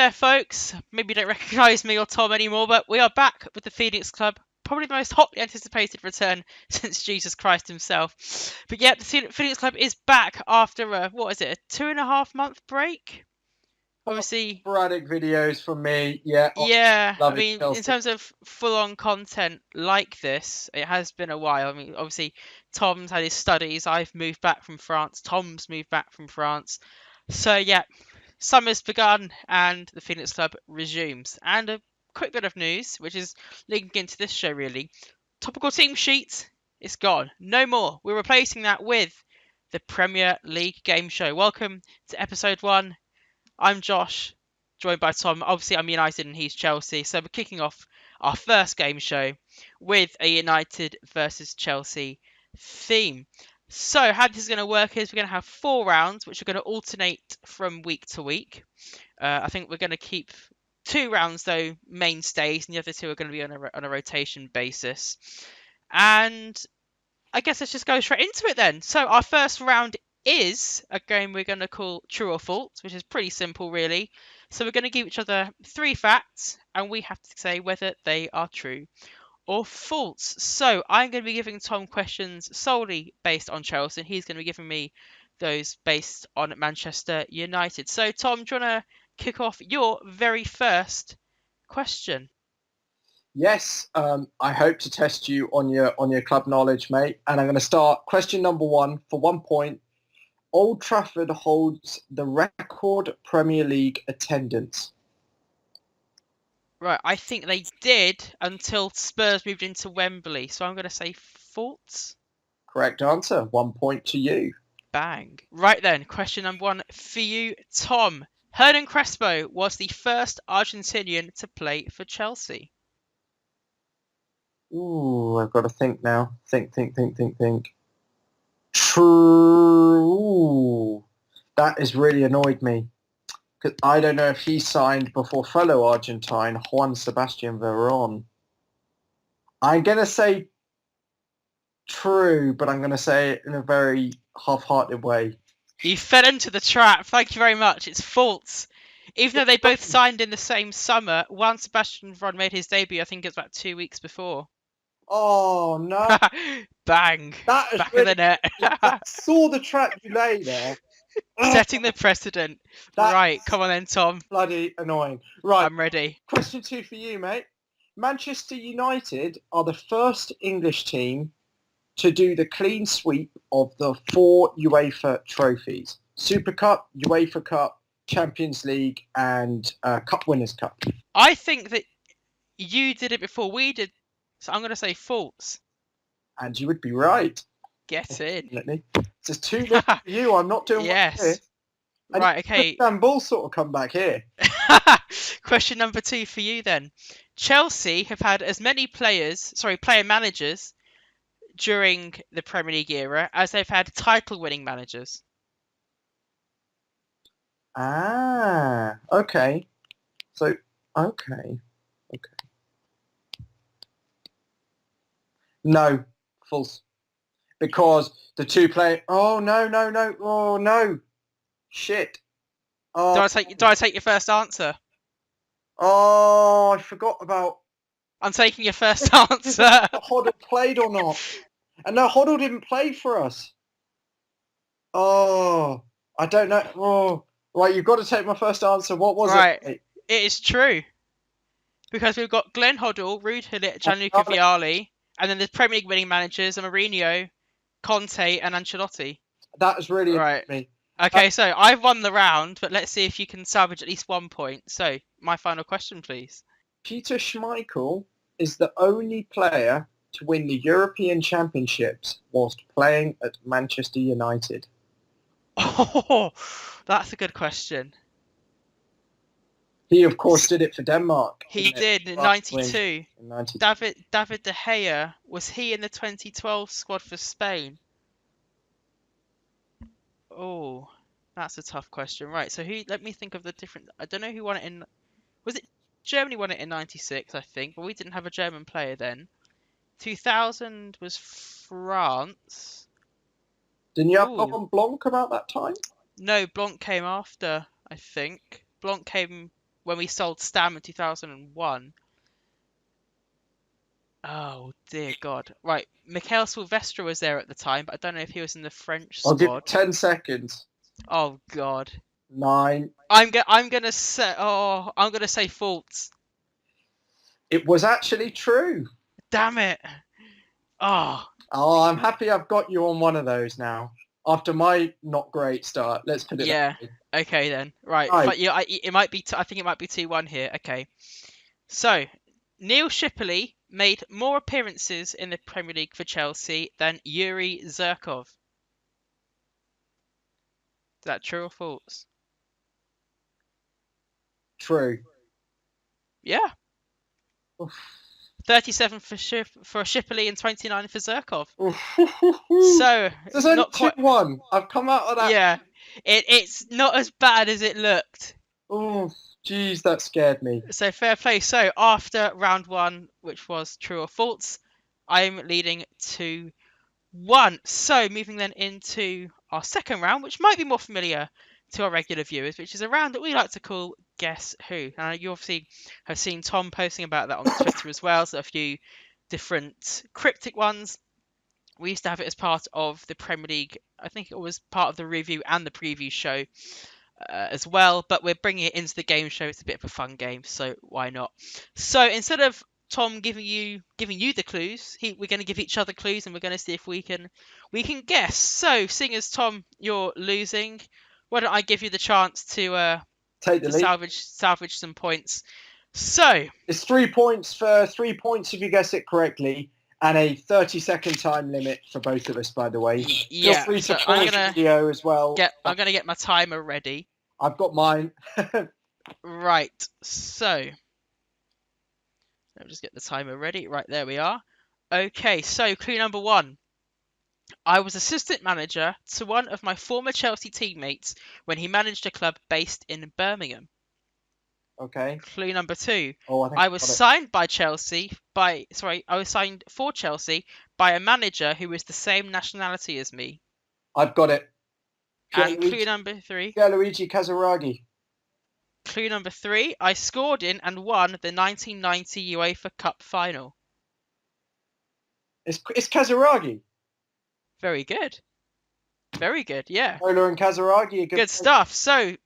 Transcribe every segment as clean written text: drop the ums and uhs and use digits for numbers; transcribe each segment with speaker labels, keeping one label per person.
Speaker 1: there, folks. Maybe you don't recognise me or Tom anymore, but we are back with the Phoenix Club. Probably the most hotly anticipated return since Jesus Christ himself. But yeah, the Phoenix Club is back after a 2.5 month break? Obviously,
Speaker 2: sporadic videos from me. Yeah.
Speaker 1: yeah. I
Speaker 2: Love it,
Speaker 1: mean, in
Speaker 2: Chelsea.
Speaker 1: terms of full-on content like this, it has been a while. I mean, obviously, Tom's had his studies. I've moved back from France. Tom's moved back from France. So yeah, summer's begun and the Phoenix Club resumes. And a quick bit of news, which is linking into this show really. Topical team sheet is gone. No more. We're replacing that with the Premier League Game Show. Welcome to episode 1. I'm Josh, joined by Tom. Obviously, I'm United and he's Chelsea. So we're kicking off our first game show with a United versus Chelsea theme. So how this is going to work is we're going to have 4 rounds, which are going to alternate from week to week. I think we're going to keep 2 rounds, though, mainstays, and the other 2 are going to be on a rotation basis. And I guess let's just go straight into it then. So our first round is a game we're going to call True or False, which is pretty simple, really. So we're going to give each other 3 facts, and we have to say whether they are true or false. So I'm going to be giving Tom questions solely based on Chelsea, and he's going to be giving me those based on Manchester United. So Tom, do you want to kick off your very first question?
Speaker 2: Yes. I hope to test you on your club knowledge, mate. And I'm going to start question number 1 for 1 point. Old Trafford holds the record Premier League attendance.
Speaker 1: Right, I think they did until Spurs moved into Wembley. So I'm going to say false.
Speaker 2: Correct answer. 1 point to you.
Speaker 1: Bang. Right then, question number 1 for you, Tom. Hernan Crespo was the first Argentinian to play for Chelsea.
Speaker 2: Ooh, I've got to think now. Think. True. That has really annoyed me. Because I don't know if he signed before fellow Argentine Juan Sebastian Veron. I'm going to say true, but I'm going to say it in a very half-hearted way.
Speaker 1: You fell into the trap. Thank you very much. It's false. Even though they both signed in the same summer, Juan Sebastian Veron made his debut, I think it was about 2 weeks before.
Speaker 2: Oh, no.
Speaker 1: Bang.
Speaker 2: That is
Speaker 1: Back
Speaker 2: really,
Speaker 1: of the net.
Speaker 2: I saw the trap you lay there.
Speaker 1: Setting the precedent.
Speaker 2: That's
Speaker 1: Right, come on then, Tom.
Speaker 2: bloody annoying. Right.
Speaker 1: I'm ready.
Speaker 2: Question 2 for you, mate. Manchester United are the first English team to do the clean sweep of the 4 UEFA trophies. Super Cup, UEFA Cup, Champions League and Cup Winners' Cup.
Speaker 1: I think that you did it before we did, so I'm going to say false.
Speaker 2: And you would be right.
Speaker 1: Get in.
Speaker 2: Definitely. It's 2-0 for you. I'm not doing
Speaker 1: yes.
Speaker 2: well here.
Speaker 1: Right, okay.
Speaker 2: Istanbul sort of come back here.
Speaker 1: Question number 2 for you then. Chelsea have had as many player managers during the Premier League era as they've had title-winning managers.
Speaker 2: Ah, okay. So, okay. No, false. Because the 2 play. Oh no! Oh no! Shit! Oh.
Speaker 1: Do I take your first answer?
Speaker 2: Oh, I forgot about.
Speaker 1: I'm taking your first answer.
Speaker 2: Hoddle played or not? And no, Hoddle didn't play for us. Oh, I don't know. Oh, right, you've got to take my first answer. What was it?
Speaker 1: It is true. Because we've got Glenn Hoddle, Ruud Gullit, Gianluca Vialli, and then the Premier League winning managers are Mourinho, Conte, and Ancelotti.
Speaker 2: That is really
Speaker 1: right.
Speaker 2: Me.
Speaker 1: Okay, so I've won the round, but let's see if you can salvage at least 1 point. So, my final question, please.
Speaker 2: Peter Schmeichel is the only player to win the European Championships whilst playing at Manchester United.
Speaker 1: Oh, that's a good question.
Speaker 2: He, of course, did it for Denmark.
Speaker 1: He did in 92. David De Gea, was he in the 2012 squad for Spain? Oh, that's a tough question. Right, so let me think of the different... I don't know who won it in... Was it Germany won it in 96, I think, but we didn't have a German player then. 2000 was France.
Speaker 2: Didn't you have Laurent Blanc about that time?
Speaker 1: No, Blanc came after, I think. Blanc came when we sold Stam in 2001. Oh dear God! Right, Mikhail Silvestre was there at the time, but I don't know if he was in the French
Speaker 2: I'll give you
Speaker 1: squad.
Speaker 2: 10 seconds.
Speaker 1: Oh God!
Speaker 2: 9.
Speaker 1: I'm gonna say false.
Speaker 2: It was actually true.
Speaker 1: Damn it! Oh
Speaker 2: Oh, I'm happy I've got you on one of those now. After my not great start, let's put it that
Speaker 1: yeah.
Speaker 2: way.
Speaker 1: Okay then. Right.
Speaker 2: Right,
Speaker 1: It might be. I think it might be 2-1 here. Okay. So Neil Shipperley made more appearances in the Premier League for Chelsea than Yuri Zirkov. Is that true or false?
Speaker 2: true.
Speaker 1: Yeah.
Speaker 2: Oof.
Speaker 1: 37 for Shipperley and 29 for Zirkov.
Speaker 2: Oof.
Speaker 1: So
Speaker 2: There's only
Speaker 1: not quite.
Speaker 2: 2-1. I've come out of that.
Speaker 1: Yeah. It's not as bad as it looked.
Speaker 2: Oh, geez, that scared me.
Speaker 1: So fair play. So after round one, which was true or false, I'm leading 2-1. So moving then into our second round, which might be more familiar to our regular viewers, which is a round that we like to call Guess Who. You obviously have seen Tom posting about that on Twitter as well, so a few different cryptic ones. We used to have it as part of the Premier League. I think it was part of the review and the preview show as well, but we're bringing it into the game show. It's a bit of a fun game, so why not? So instead of Tom giving you the clues, we're going to give each other clues, and we're going to see if we can guess. So, seeing as Tom, you're losing, why don't I give you the chance to
Speaker 2: Take the lead.
Speaker 1: salvage some points? So
Speaker 2: It's 3 points for 3 points if you guess it correctly, and a 30-second time limit for both of us, by the way. Feel
Speaker 1: yeah,
Speaker 2: free to
Speaker 1: so
Speaker 2: pause the video as well.
Speaker 1: I'm gonna get my timer ready.
Speaker 2: I've got mine.
Speaker 1: Right, so let me just get the timer ready. Right, there we are. Okay, so clue number 1. I was assistant manager to one of my former Chelsea teammates when he managed a club based in Birmingham.
Speaker 2: Okay.
Speaker 1: Clue number 2.
Speaker 2: Oh, I think
Speaker 1: I was signed for Chelsea by a manager who was the same nationality as me.
Speaker 2: I've got it.
Speaker 1: And clue number 3.
Speaker 2: Luigi Casaraghi.
Speaker 1: Clue number 3. I scored in and won the 1990 UEFA Cup final.
Speaker 2: It's Casaraghi.
Speaker 1: Very good. Very good, yeah.
Speaker 2: Ola and Casaraghi.
Speaker 1: Good stuff. So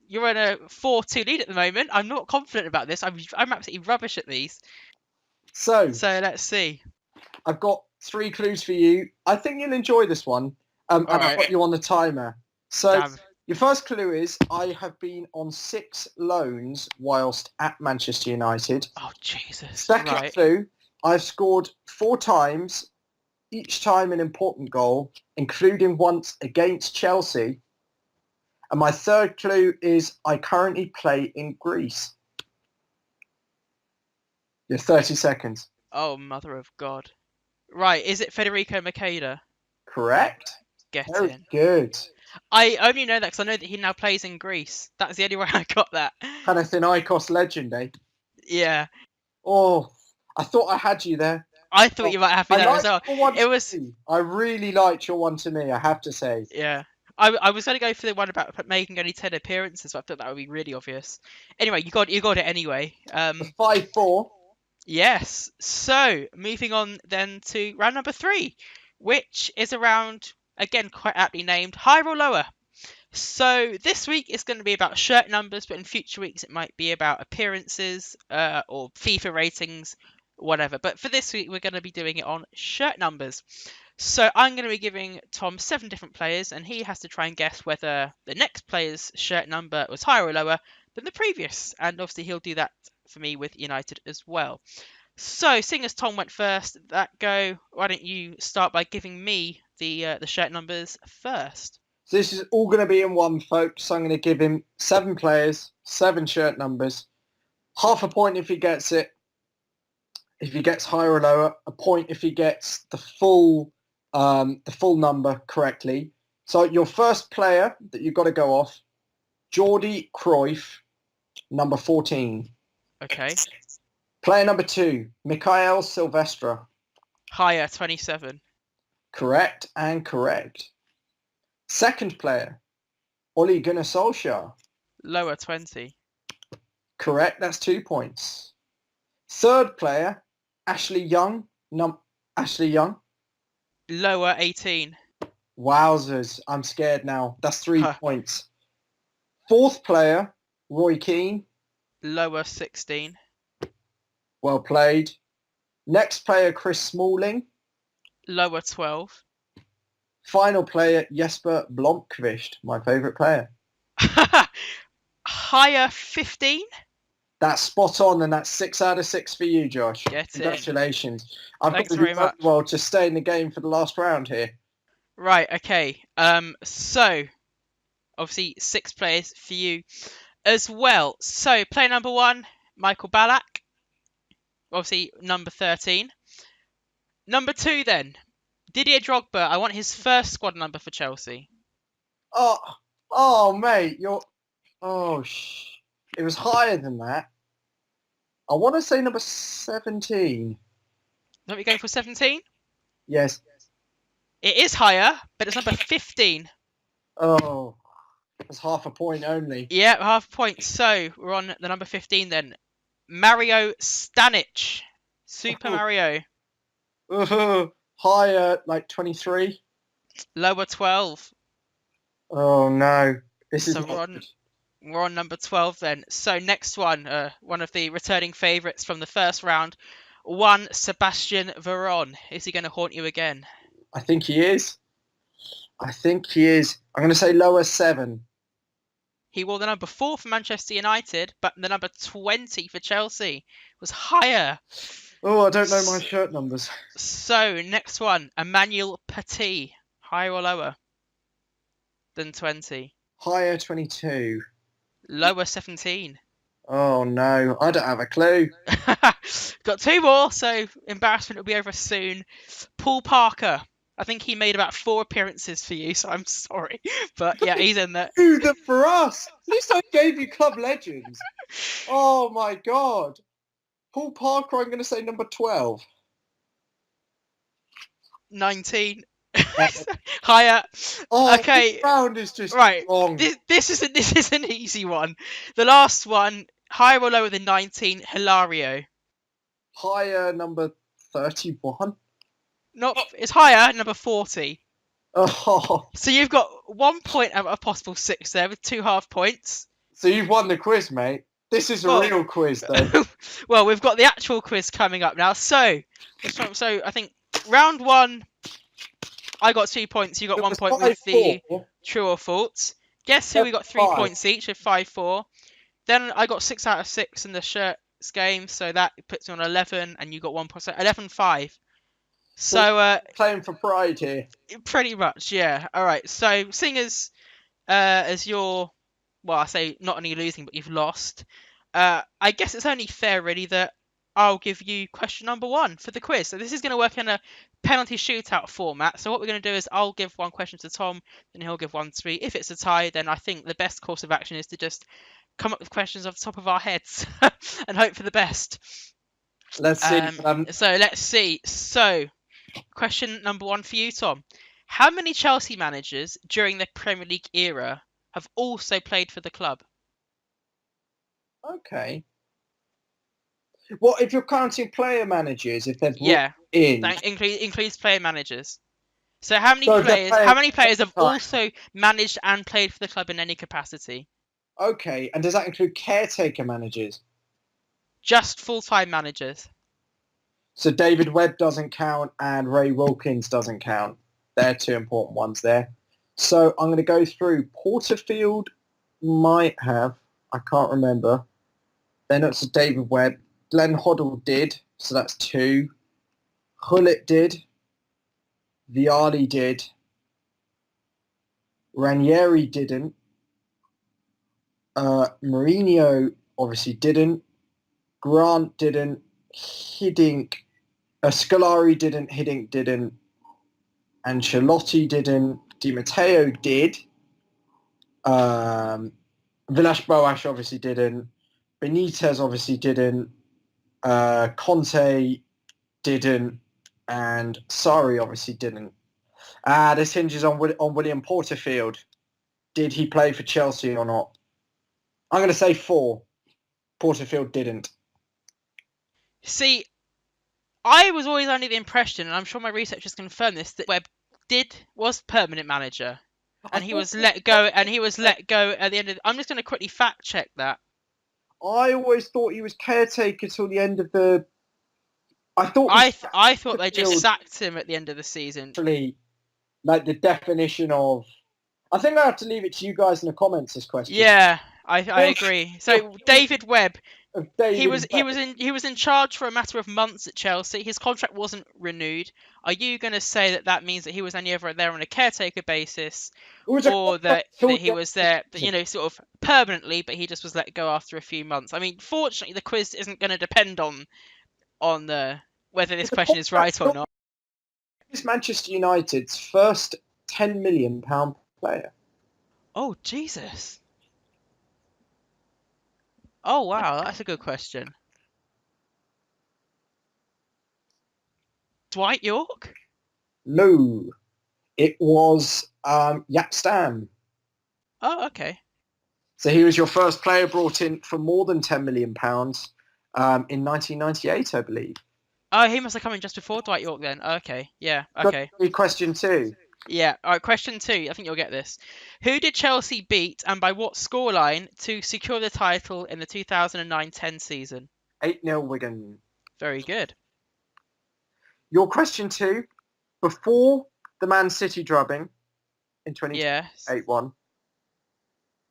Speaker 1: you're in a 4-2 lead at the moment. I'm not confident about this. I'm absolutely rubbish at these. So let's see.
Speaker 2: I've got 3 clues for you. I think you'll enjoy this one. And I've got you on the timer. So your first clue is I have been on 6 loans whilst at Manchester United.
Speaker 1: Oh, Jesus.
Speaker 2: Second clue, I've scored 4 times, each time an important goal, including once against Chelsea. And my third clue is I currently play in Greece. Your 30 seconds.
Speaker 1: Oh, mother of God. Right, is it Federico Makeda?
Speaker 2: Correct.
Speaker 1: Very
Speaker 2: good.
Speaker 1: I only know that because I know that he now plays in Greece. That's the only way I got that.
Speaker 2: Panathinaikos legend, eh?
Speaker 1: Yeah.
Speaker 2: Oh, I thought I had you there.
Speaker 1: I thought you might have me there as well.
Speaker 2: I really liked your one to me, I have to say.
Speaker 1: Yeah. I was going to go for the one about making only 10 appearances, but I thought that would be really obvious. Anyway, you got it anyway.
Speaker 2: 5-4.
Speaker 1: Yes. So, moving on then to round number 3, which is a round, again, quite aptly named Higher or Lower. So, this week it's going to be about shirt numbers, but in future weeks it might be about appearances or FIFA ratings, whatever. But for this week, we're going to be doing it on shirt numbers. So I'm going to be giving Tom 7 different players, and he has to try and guess whether the next player's shirt number was higher or lower than the previous. And obviously he'll do that for me with United as well. So seeing as Tom went first, why don't you start by giving me the shirt numbers first?
Speaker 2: So this is all going to be in one, folks. So I'm going to give him 7 players, 7 shirt numbers. Half a point if he gets it. If he gets higher or lower, a point if he gets the full number correctly. So your first player that you've got to go off, Jordi Cruyff, number 14.
Speaker 1: Okay.
Speaker 2: Player number 2, Mikhail Silvestre.
Speaker 1: Higher, 27.
Speaker 2: Correct and correct. Second player, Ole Gunnar Solskjaer.
Speaker 1: Lower, 20.
Speaker 2: Correct. That's 2 points. Third player, Ashley Young. Ashley Young.
Speaker 1: Lower 18.
Speaker 2: Wowzers. I'm scared now. That's 3
Speaker 1: Huh.
Speaker 2: points. Fourth player, Roy Keane.
Speaker 1: Lower 16.
Speaker 2: Well played. Next player, Chris Smalling.
Speaker 1: Lower 12.
Speaker 2: Final player, Jesper Blomqvist, my favourite player.
Speaker 1: Higher 15.
Speaker 2: That's spot on, and that's 6 out of 6 for you, Josh.
Speaker 1: Get in.
Speaker 2: Congratulations. I've
Speaker 1: Thanks
Speaker 2: got to
Speaker 1: very
Speaker 2: do very
Speaker 1: much.
Speaker 2: well to stay in the game for the last round here.
Speaker 1: Right, okay. So obviously 6 players for you as well. So player number 1, Michael Ballack. Obviously number 13. Number 2 then, Didier Drogba. I want his first squad number for Chelsea.
Speaker 2: Mate, it was higher than that. I want to say number 17.
Speaker 1: Are we going for 17?
Speaker 2: Yes.
Speaker 1: It is higher, but it's number 15.
Speaker 2: Oh, that's half a point only.
Speaker 1: Yeah, half a point. So we're on the number 15 then. Mario Stanic. Super Mario.
Speaker 2: Higher, like 23.
Speaker 1: Lower 12.
Speaker 2: Oh, no. This is
Speaker 1: So we're on number 12 then. So next one, one of the returning favourites from the first round. One Sebastian Veron. Is he going to haunt you again?
Speaker 2: I think he is. I'm going to say lower 7.
Speaker 1: He wore the number 4 for Manchester United, but the number 20 for Chelsea was higher.
Speaker 2: Oh, I don't know my shirt numbers.
Speaker 1: So next one, Emmanuel Petit. Higher or lower than 20?
Speaker 2: Higher 22.
Speaker 1: Lower 17.
Speaker 2: Oh, no. I don't have a clue.
Speaker 1: Got 2 more, so embarrassment will be over soon. Paul Parker. I think he made about 4 appearances for you, so I'm sorry. But yeah, he's in there.
Speaker 2: Dude, they're for us. At least I gave you club legends. Oh, my God. Paul Parker, I'm going to say number 12.
Speaker 1: 19. Higher.
Speaker 2: Oh,
Speaker 1: Okay.
Speaker 2: this round is just
Speaker 1: right.
Speaker 2: wrong.
Speaker 1: This is an easy one. The last one, higher or lower than 19, Hilario.
Speaker 2: Higher, number 31.
Speaker 1: It's higher, number 40.
Speaker 2: Oh,
Speaker 1: So you've got 1 point out of a possible 6 there with 2 half points.
Speaker 2: so you've won the quiz, mate. This is a real quiz, though.
Speaker 1: Well, we've got the actual quiz coming up now. So I think round 1, I got 2 points. You got 1 point with the true or false. Guess who? We got 3 points each of 5-4. Then I got 6 out of 6 in the shirts game, so that puts me on 11, and you got 1 point. So 11-5. So
Speaker 2: playing for pride here.
Speaker 1: Pretty much, yeah. All right. So seeing as you're, well, I say not only losing, but you've lost. I guess it's only fair, really, that I'll give you question number 1 for the quiz. So this is going to work in a penalty shootout format. So what we're going to do is I'll give 1 question to Tom, then he'll give 1 to me. If it's a tie, then I think the best course of action is to just come up with questions off the top of our heads and hope for the best.
Speaker 2: Let's see.
Speaker 1: So let's see. So question number 1 for you, Tom. How many Chelsea managers during the Premier League era have also played for the club?
Speaker 2: Okay. Well, if you're counting player managers, if they're brought in,
Speaker 1: that includes player managers. So how many players have also managed and played for the club in any capacity?
Speaker 2: Okay, and does that include caretaker managers?
Speaker 1: Just full-time managers.
Speaker 2: So David Webb doesn't count and Ray Wilkins doesn't count. They're 2 important ones there. So I'm going to go through. Porterfield might have. I can't remember. Then it's David Webb. Glenn Hoddle did. So that's 2. Hullet did. Vialli did. Ranieri didn't. Mourinho obviously didn't. Grant didn't. Hiddink. Scolari didn't. Hiddink didn't. Ancelotti didn't. Di Matteo did. Villas-Boas obviously didn't. Benitez obviously didn't. Conte didn't. And Sarri obviously didn't. This hinges on William Porterfield. Did he play for Chelsea or not? I'm going to say 4. Porterfield didn't.
Speaker 1: See, I was always under the impression, and I'm sure my research has confirmed this, that Webb was permanent manager,
Speaker 2: I
Speaker 1: and he
Speaker 2: thought
Speaker 1: was let go. And he was let go at the end of. I'm just going to quickly fact check that.
Speaker 2: I always thought he was caretaker till the end of the. I thought
Speaker 1: I thought they just
Speaker 2: Porterfield
Speaker 1: sacked him at the end of the season.
Speaker 2: actually like the definition of. I think I have to leave it to you guys in the comments. This question.
Speaker 1: Yeah, I agree. So David Webb,
Speaker 2: Of David
Speaker 1: he was in charge for a matter of months at Chelsea. His contract wasn't renewed. Are you going to say that that means that he was only ever there on a caretaker basis, or that he was there, sort of permanently, but he just was let go after a few months? I mean, fortunately, the quiz isn't going to depend on whether this question is right or not.
Speaker 2: Is Manchester United's first £10 million player?
Speaker 1: Oh, Jesus. Oh, wow, that's a good question. Dwight York?
Speaker 2: No, it was Jaap Stam.
Speaker 1: Oh, okay.
Speaker 2: So he was your first player brought in for more than £10 million in 1998, I believe.
Speaker 1: Oh, he must have come in just before Dwight York then. Okay, yeah, okay.
Speaker 2: Question 2.
Speaker 1: Yeah, all right, question 2. I think you'll get this. Who did Chelsea beat and by what scoreline to secure the title in the 2009-10 season?
Speaker 2: 8-0 Wigan.
Speaker 1: Very good.
Speaker 2: Your question 2. Before the Man City drubbing in 20
Speaker 1: Yes.
Speaker 2: 8-1.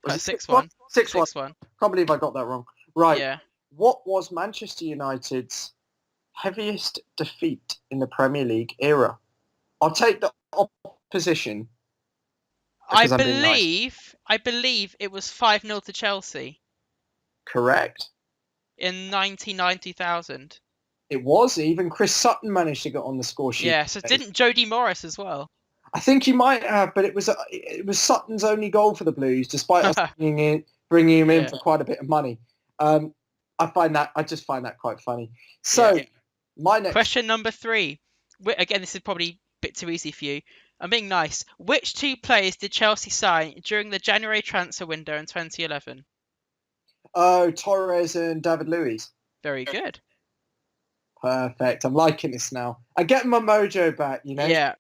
Speaker 2: Was it
Speaker 1: 6-1.
Speaker 2: 6-1.
Speaker 1: 6-1.
Speaker 2: Can't believe I got that wrong. Right.
Speaker 1: Yeah.
Speaker 2: What was Manchester United's heaviest defeat in the Premier League era? I'll take the opposition.
Speaker 1: I
Speaker 2: because I'm being nice.
Speaker 1: believe it was 5-0 to Chelsea
Speaker 2: Correct.
Speaker 1: in 1990,000.
Speaker 2: It was. Even Chris Sutton managed to get on the score sheet.
Speaker 1: Yeah, so didn't Jody Morris as well?
Speaker 2: I think he might have, but it was Sutton's only goal for the Blues, despite us bringing him in for quite a bit of money. I just find that quite funny. So, my next
Speaker 1: question number 3. Again, this is probably a bit too easy for you. I'm being nice. Which 2 players did Chelsea sign during the January transfer window in 2011?
Speaker 2: Oh, Torres and David Luiz.
Speaker 1: Very good.
Speaker 2: Perfect. I'm liking this now. I'm getting my mojo back, you know?
Speaker 1: Yeah.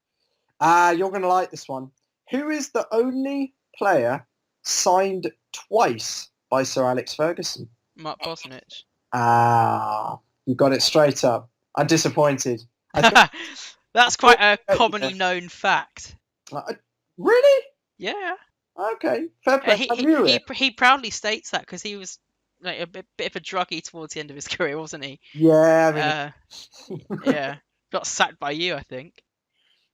Speaker 2: You're going to like this one. Who is the only player signed twice by Sir Alex Ferguson?
Speaker 1: Mark Bosnich.
Speaker 2: You got it straight up. I'm disappointed.
Speaker 1: That's quite a commonly known fact.
Speaker 2: Really?
Speaker 1: Yeah.
Speaker 2: Okay. Fair play. I knew it.
Speaker 1: He proudly states that because he was like a bit of a druggie towards the end of his career, wasn't he?
Speaker 2: Yeah.
Speaker 1: Yeah. Got sacked by you, I think.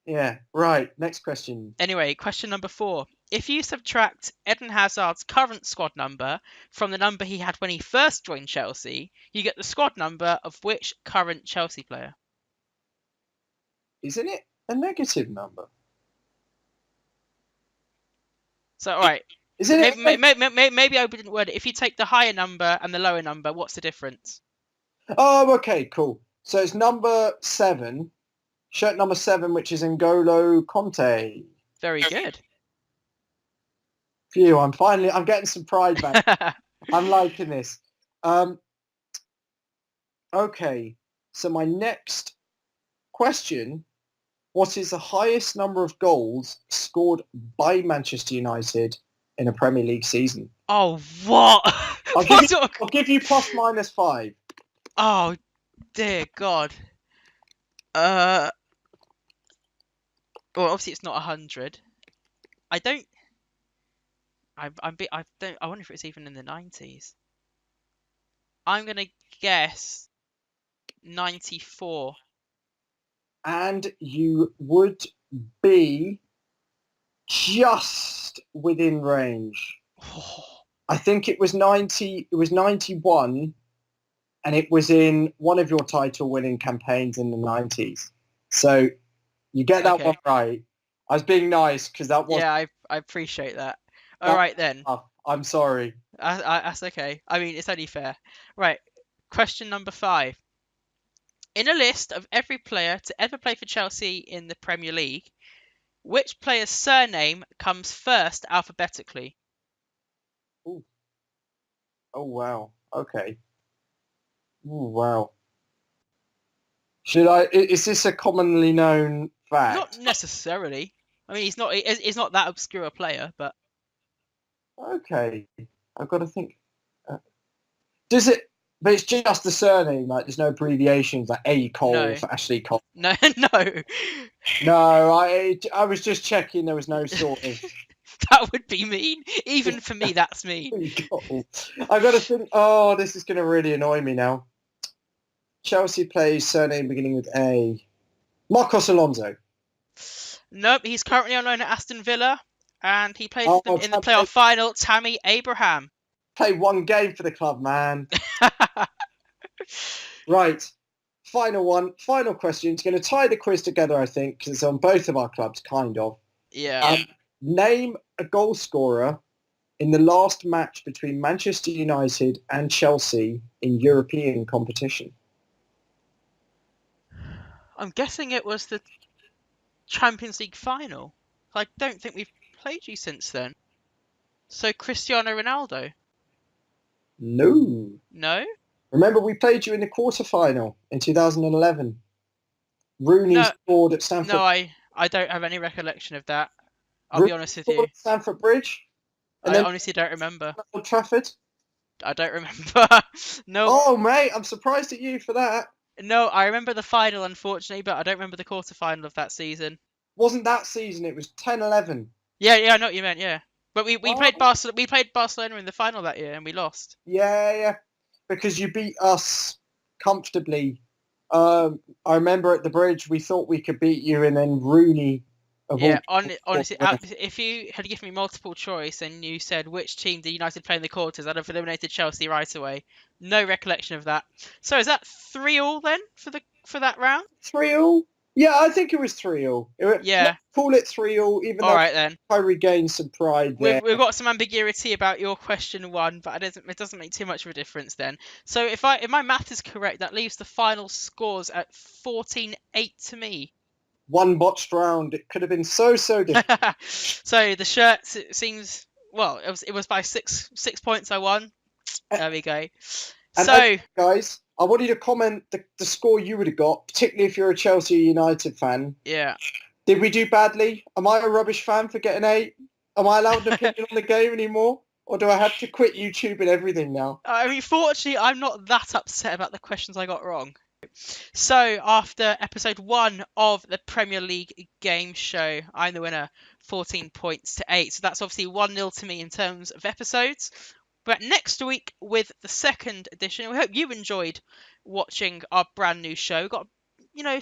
Speaker 2: Yeah. Right. Next question.
Speaker 1: Anyway, question number 4. If you subtract Eden Hazard's current squad number from the number he had when he first joined Chelsea, you get the squad number of which current Chelsea player?
Speaker 2: Isn't it a negative number?
Speaker 1: So, all right. Maybe I didn't word it. If you take the higher number and the lower number, what's the difference?
Speaker 2: Oh, okay, cool. So it's number 7, shirt number 7, which is N'Golo Conte.
Speaker 1: Very good.
Speaker 2: Phew, I'm getting some pride back. I'm liking this. Okay, so my next question, what is the highest number of goals scored by Manchester United in a Premier League season?
Speaker 1: Oh, what?
Speaker 2: I'll give you plus minus 5.
Speaker 1: Oh, dear God. Well, obviously it's not 100. I wonder if it's even in the 90s. I'm gonna guess 94.
Speaker 2: And you would be just within range. I think it was 90. It was 91, and it was in one of your title-winning campaigns in the 90s. So you get that one right. I was being nice because that was.
Speaker 1: Yeah, I appreciate that. All right then.
Speaker 2: I'm sorry.
Speaker 1: That's okay. I mean, it's only fair. Right. Question number 5. In a list of every player to ever play for Chelsea in the Premier League, which player's surname comes first alphabetically?
Speaker 2: Ooh. Oh, wow. Okay. Ooh, wow. Should I? Is this a commonly known
Speaker 1: Not
Speaker 2: fact?
Speaker 1: necessarily. I mean, he's not that obscure a player, but
Speaker 2: Okay, I've got to think. Uh, does it? But it's just the surname. Like, there's no abbreviations like A Cole
Speaker 1: no,
Speaker 2: for Ashley Cole.
Speaker 1: no, no.
Speaker 2: No, I was just checking. There was no sort of
Speaker 1: That would be mean. Even for me, that's mean.
Speaker 2: Cole. I've got to think. Oh, this is going to really annoy me now. Chelsea plays surname beginning with A. Marcos Alonso.
Speaker 1: Nope, he's currently on loan at Aston Villa, and he played for them
Speaker 2: Oh,
Speaker 1: in the playoff final. Tammy Abraham.
Speaker 2: played one game for the club, man. Right. Final one. Final question. It's going to tie the quiz together, I think, because it's on both of our clubs, kind of.
Speaker 1: Yeah.
Speaker 2: Name a goal scorer in the last match between Manchester United and Chelsea in European competition.
Speaker 1: I'm guessing it was the Champions League final. I don't think we've played you since then. So Cristiano Ronaldo?
Speaker 2: No.
Speaker 1: No?
Speaker 2: Remember, we played you in the quarter-final in 2011. Rooney
Speaker 1: No,
Speaker 2: scored at Stamford.
Speaker 1: no, I don't have any recollection of that. I'll be
Speaker 2: Rooney
Speaker 1: honest with
Speaker 2: scored
Speaker 1: you.
Speaker 2: at Stamford Bridge, and
Speaker 1: I
Speaker 2: then
Speaker 1: honestly don't remember.
Speaker 2: Old Trafford.
Speaker 1: I don't remember. No,
Speaker 2: Oh, mate, I'm surprised at you for that.
Speaker 1: no, I remember the final, unfortunately, but I don't remember the quarter-final of that season.
Speaker 2: Wasn't that season? It was 10-11.
Speaker 1: Yeah, I know what you meant, yeah. But we
Speaker 2: Oh,
Speaker 1: played Barcelona in the final that year and we lost.
Speaker 2: yeah. Because you beat us comfortably. I remember at the bridge we thought we could beat you, and then Rooney.
Speaker 1: Yeah, honestly, if you had given me multiple choice and you said which team did United play in the quarters, I'd have eliminated Chelsea right away. No recollection of that. So is that 3-3 then for that round?
Speaker 2: 3-3. Yeah, I think it was 3-3.
Speaker 1: Yeah.
Speaker 2: Let's call it 3-3, even
Speaker 1: All
Speaker 2: though
Speaker 1: right then.
Speaker 2: I regained some pride there.
Speaker 1: We've got some ambiguity about your question one, but it doesn't make too much of a difference then. So if my math is correct, that leaves the final scores at 14-8 to me.
Speaker 2: One botched round. It could have been so different.
Speaker 1: So the shirt seems well. It was by six points I won. There we go.
Speaker 2: And
Speaker 1: So
Speaker 2: guys, I want you to comment the score you would have got, particularly if you're a Chelsea United fan.
Speaker 1: yeah.
Speaker 2: Did we do badly? Am I a rubbish fan for getting 8? Am I allowed an opinion on the game anymore? Or do I have to quit YouTube and everything now?
Speaker 1: I mean, fortunately, I'm not that upset about the questions I got wrong. So after episode 1 of the Premier League game show, I'm the winner, 14 points to 8. So that's obviously 1-0 to me in terms of episodes. But next week with the second edition, we hope you enjoyed watching our brand new show. We've got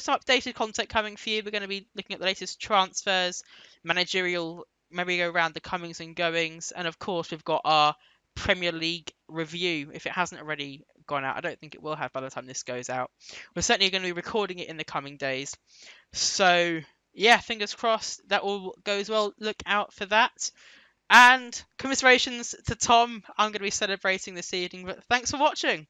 Speaker 1: some updated content coming for you. We're going to be looking at the latest transfers, managerial merry-go-round, the comings and goings, and of course we've got our Premier League review. If it hasn't already gone out, I don't think it will have by the time this goes out. We're certainly going to be recording it in the coming days. So yeah, fingers crossed that all goes well. Look out for that. And commiserations to Tom. I'm going to be celebrating this evening, but thanks for watching.